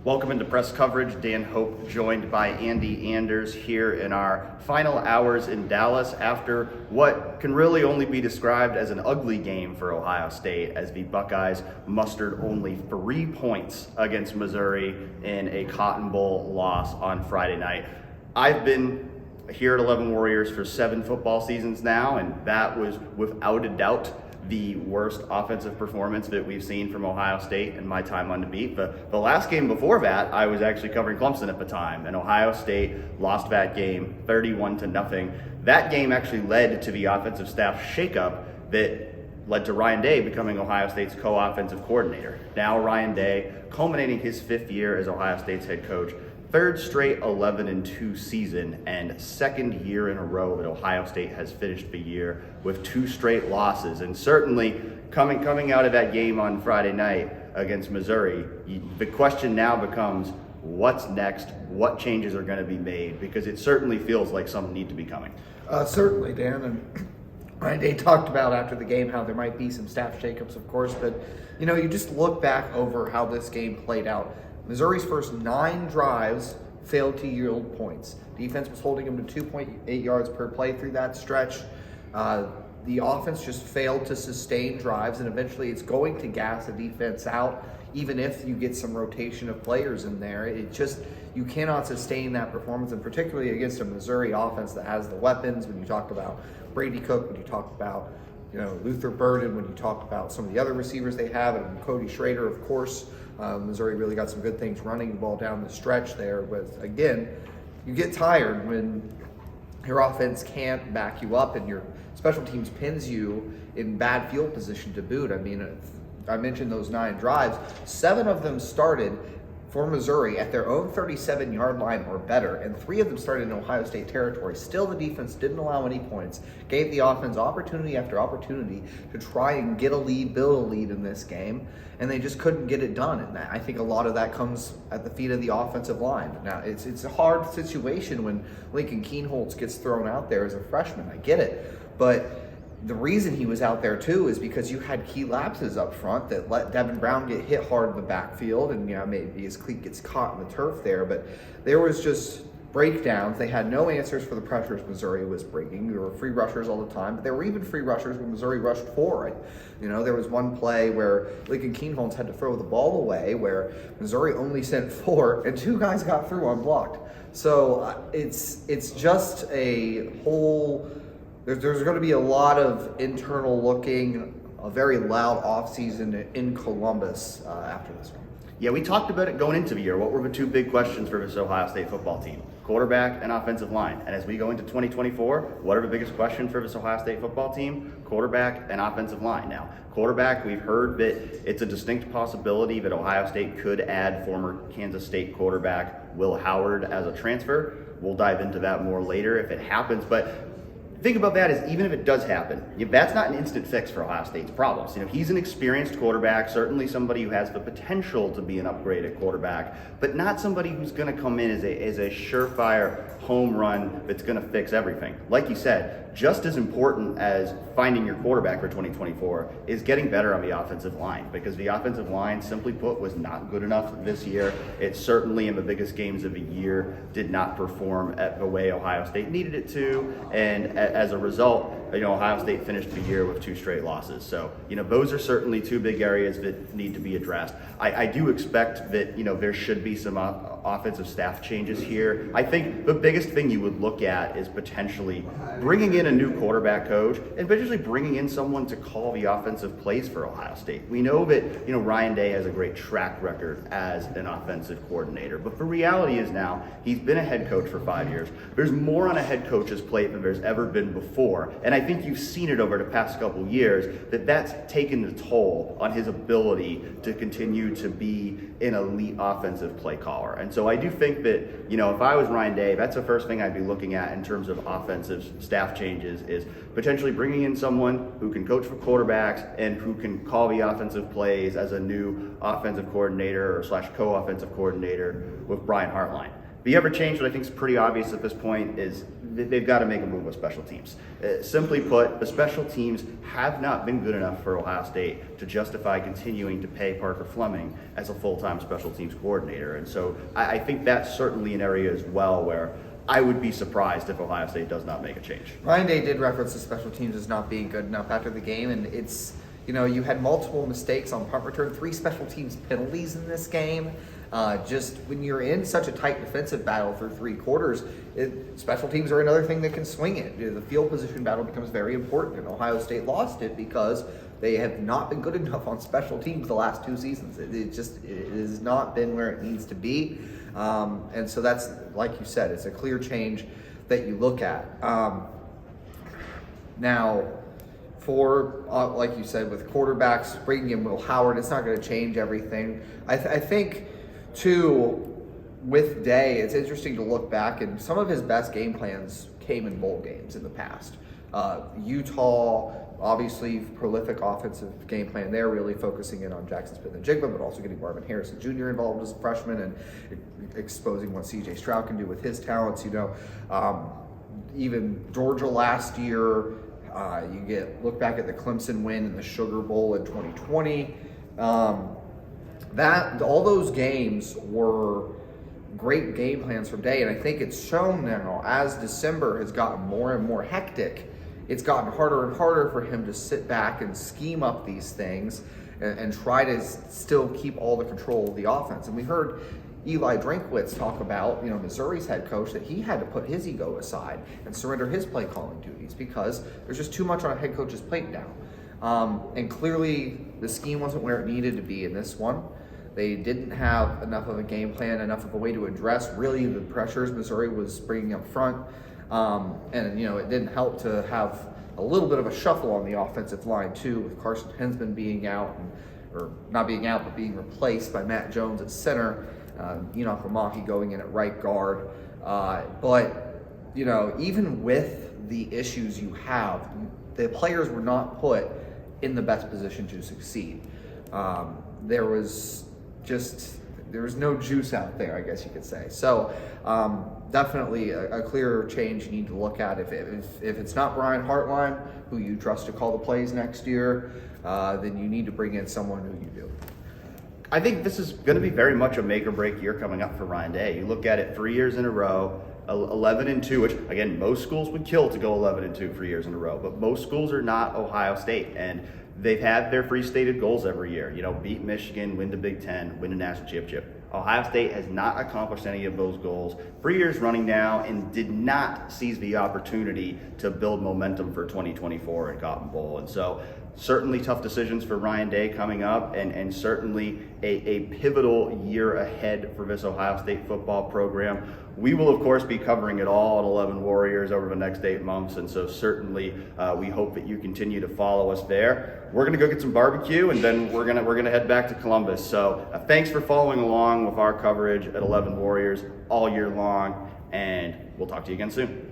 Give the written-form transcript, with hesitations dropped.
Welcome into press coverage. Dan Hope joined by Andy Anders here in our final hours in Dallas after what can really only be described as an ugly game for Ohio State, as the Buckeyes mustered only 3 points against Missouri in a Cotton Bowl loss on Friday night. I've been here at 11 Warriors for 7 football seasons now, and that was without a doubt the worst offensive performance that we've seen from Ohio State in my time on the beat. The last game before that, I was actually covering Clemson at the time, and Ohio State lost that game 31-0. That game actually led to the offensive staff shakeup that led to Ryan Day becoming Ohio State's co-offensive coordinator. Now Ryan Day, culminating his 5th year as Ohio State's head coach, 3rd straight 11-2 season, and 2nd year in a row that Ohio State has finished the year with 2 straight losses. And certainly coming out of that game on Friday night against Missouri, the question now becomes, what's next? What changes are going to be made? Because it certainly feels like some need to be coming. Certainly, Dan. And Ryan Day talked about after the game how there might be some staff shakeups, of course, but you just look back over how this game played out. Missouri's first 9 drives failed to yield points. Defense was holding them to 2.8 yards per play through that stretch. The offense just failed to sustain drives, and eventually it's going to gas the defense out, even if you get some rotation of players in there. You cannot sustain that performance, and particularly against a Missouri offense that has the weapons. When you talk about Brady Cook, when you talk about Luther Burden, when you talk about some of the other receivers they have, and Cody Schrader, of course. Missouri really got some good things running the ball down the stretch there. With, again, you get tired when your offense can't back you up and your special teams pins you in bad field position to boot. I mean, I mentioned those 9 drives. 7 of them started for Missouri at their own 37-yard line or better, and 3 of them started in Ohio State territory. Still, the defense didn't allow any points, gave the offense opportunity after opportunity to try and get a lead, build a lead in this game, and they just couldn't get it done. And I think a lot of that comes at the feet of the offensive line. Now, it's a hard situation when Lincoln Kienholz gets thrown out there as a freshman. I get it, but the reason he was out there too is because you had key lapses up front that let Devin Brown get hit hard in the backfield, and maybe his cleat gets caught in the turf there. But there was just breakdowns. They had no answers for the pressures Missouri was bringing. There were free rushers all the time, but there were even free rushers when Missouri rushed 4. There was one play where Lincoln Kienholz had to throw the ball away, where Missouri only sent 4, and 2 guys got through unblocked. So it's just a whole. There's going to be a lot of internal looking, a very loud offseason in Columbus after this one. Yeah, we talked about it going into the year. What were the 2 big questions for this Ohio State football team? Quarterback and offensive line. And as we go into 2024, what are the biggest questions for this Ohio State football team? Quarterback and offensive line. Now, quarterback, we've heard that it's a distinct possibility that Ohio State could add former Kansas State quarterback Will Howard as a transfer. We'll dive into that more later if it happens, but think about that as even if it does happen, that's not an instant fix for Ohio State's problems. He's an experienced quarterback, certainly somebody who has the potential to be an upgrade at quarterback, but not somebody who's going to come in as a surefire home run that's going to fix everything. Like you said, just as important as finding your quarterback for 2024 is getting better on the offensive line, because the offensive line, simply put, was not good enough this year. It certainly, in the biggest games of the year, did not perform at the way Ohio State needed it to, and as a result, Ohio State finished the year with 2 straight losses. So, those are certainly 2 big areas that need to be addressed. I do expect that, there should be some offensive staff changes here. I think the biggest thing you would look at is potentially bringing in a new quarterback coach and potentially bringing in someone to call the offensive plays for Ohio State. We know that, Ryan Day has a great track record as an offensive coordinator, but the reality is now he's been a head coach for 5 years. There's more on a head coach's plate than there's ever been before, and I think you've seen it over the past couple years that that's taken a toll on his ability to continue to be an elite offensive play caller. And so I do think that, if I was Ryan Day, that's the first thing I'd be looking at in terms of offensive staff changes, is potentially bringing in someone who can coach for quarterbacks and who can call the offensive plays as a new offensive coordinator or / co-offensive coordinator with Brian Hartline. The other change that I think is pretty obvious at this point is they've got to make a move with special teams. Simply put, the special teams have not been good enough for Ohio State to justify continuing to pay Parker Fleming as a full-time special teams coordinator. And so I think that's certainly an area as well where I would be surprised if Ohio State does not make a change. Ryan Day did reference the special teams as not being good enough after the game, and it's, you had multiple mistakes on punt return, 3 special teams penalties in this game. Just when you're in such a tight defensive battle for 3 quarters, special teams are another thing that can swing it. The field position battle becomes very important, and Ohio State lost it because they have not been good enough on special teams the last 2 seasons. It has not been where it needs to be. And so that's, like you said, it's a clear change that you look at. Now, for, like you said, with quarterbacks, bringing in Will Howard, it's not going to change everything. I think, too, with Day, it's interesting to look back, and some of his best game plans came in bowl games in the past. Utah, obviously, prolific offensive game plan there, really focusing in on Jackson Smith-Njigba, but also getting Marvin Harrison Jr. involved as a freshman and exposing what C.J. Stroud can do with his talents. Even Georgia last year, look back at the Clemson win in the Sugar Bowl in 2020. All those games were great game plans from Day, and I think it's shown now as December has gotten more and more hectic. It's gotten harder and harder for him to sit back and scheme up these things and try to still keep all the control of the offense. And we heard Eli Drinkwitz talk about, Missouri's head coach, that he had to put his ego aside and surrender his play calling duties because there's just too much on a head coach's plate now. And clearly the scheme wasn't where it needed to be in this one. They didn't have enough of a game plan, enough of a way to address really the pressures Missouri was bringing up front. And it didn't help to have a little bit of a shuffle on the offensive line too, with Carson Hinsman being out, or not being out, but being replaced by Matt Jones at center, Enoch Ramahi going in at right guard. But even with the issues you have, the players were not put in the best position to succeed. There was no juice out there, I guess you could say. So definitely a clear change you need to look at. If it's not Brian Hartline, who you trust to call the plays next year, then you need to bring in someone who you do. I think this is going to be very much a make or break year coming up for Ryan Day. You look at it 3 years in a row, 11-2, which again, most schools would kill to go 11-2 3 years in a row, but most schools are not Ohio State, and they've had their free-stated goals every year. Beat Michigan, win the Big Ten, win the national championship. Ohio State has not accomplished any of those goals 3 years running now and did not seize the opportunity to build momentum for 2024 at Cotton Bowl. And so certainly tough decisions for Ryan Day coming up, and certainly a pivotal year ahead for this Ohio State football program. We will, of course, be covering it all at 11 Warriors over the next 8 months, and so certainly we hope that you continue to follow us there. We're going to go get some barbecue, and then we're gonna head back to Columbus. So thanks for following along with our coverage at 11 Warriors all year long, and we'll talk to you again soon.